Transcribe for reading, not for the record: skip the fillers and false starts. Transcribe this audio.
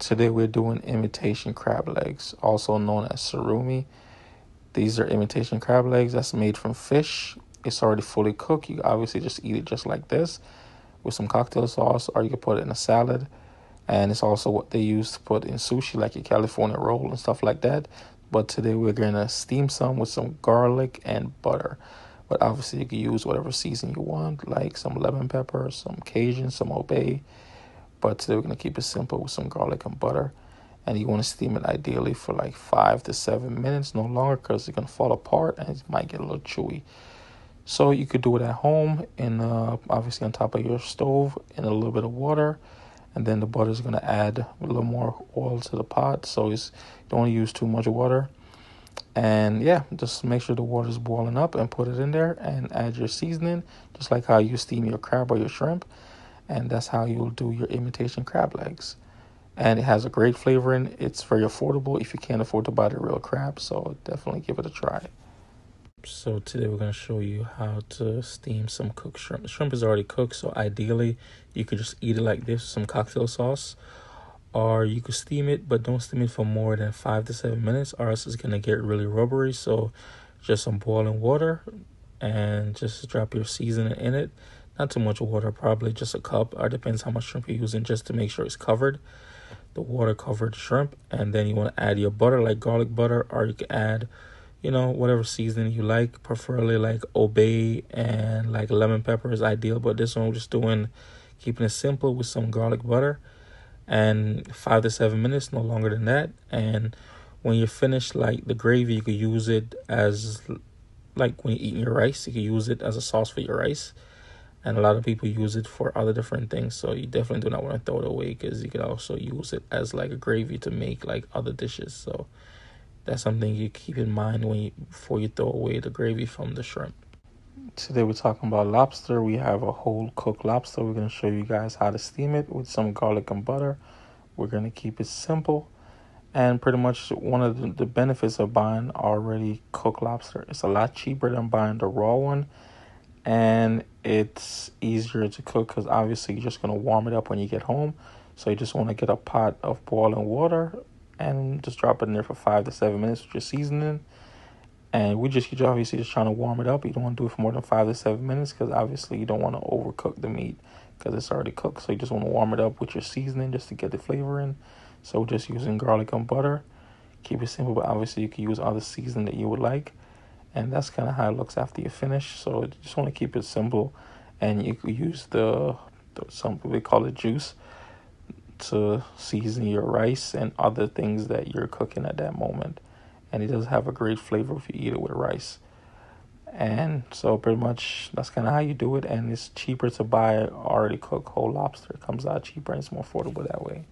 Today we're doing imitation crab legs, also known as surimi. These are imitation crab legs that's made from fish. It's already fully cooked. You obviously just eat it just like this with some cocktail sauce, or you can put it in a salad. And it's also what they use to put in sushi, like your California roll and stuff like that. But today we're gonna steam some with some garlic and butter. But obviously you can use whatever season you want, like some lemon pepper, some Cajun, some Obey. But today we're gonna keep it simple with some garlic and butter. And you want to steam it ideally for like 5 to 7 minutes, no longer, because it's gonna fall apart and it might get a little chewy. So you could do it at home, in obviously on top of your stove, in a little bit of water, and then the butter is gonna add a little more oil to the pot. So you don't want to use too much water. And yeah, just make sure the water is boiling up and put it in there and add your seasoning, just like how you steam your crab or your shrimp. And that's how you'll do your imitation crab legs. And it has a great flavor in it. It's very affordable if you can't afford to buy the real crab. So definitely give it a try. So today we're going to show you how to steam some cooked shrimp. The shrimp is already cooked, so ideally you could just eat it like this with some cocktail sauce. Or you could steam it, but don't steam it for more than 5 to 7 minutes, or else it's going to get really rubbery. So just some boiling water and just drop your seasoning in it. Not too much water, probably just a cup, or depends how much shrimp you're using, just to make sure it's covered. The water covered shrimp, and then you want to add your butter, like garlic butter, or you can add, whatever seasoning you like, preferably like Obey and like lemon pepper is ideal. But this one we're just keeping it simple with some garlic butter, and 5 to 7 minutes, no longer than that. And when you're finished, like the gravy, you could use it as, like when you're eating your rice, you could use it as a sauce for your rice. And a lot of people use it for other different things. So you definitely do not want to throw it away, because you could also use it as like a gravy to make like other dishes. So that's something you keep in mind before you throw away the gravy from the shrimp. Today we're talking about lobster. We have a whole cooked lobster. We're going to show you guys how to steam it with some garlic and butter. We're going to keep it simple. And pretty much one of the benefits of buying already cooked lobster, it's a lot cheaper than buying the raw one. And it's easier to cook because obviously you're just going to warm it up when you get home. So you just want to get a pot of boiling water and just drop it in there for 5 to 7 minutes with your seasoning. And you're obviously just trying to warm it up. You don't want to do it for more than 5 to 7 minutes, because obviously you don't want to overcook the meat because it's already cooked. So you just want to warm it up with your seasoning just to get the flavor in. So we're just using garlic and butter. Keep it simple, but obviously you can use other seasoning that you would like. And that's kind of how it looks after you finish. So you just want to keep it simple. And you could use something we call it juice to season your rice and other things that you're cooking at that moment. And it does have a great flavor if you eat it with rice. And so pretty much that's kind of how you do it. And it's cheaper to buy already cooked whole lobster. It comes out cheaper and it's more affordable that way.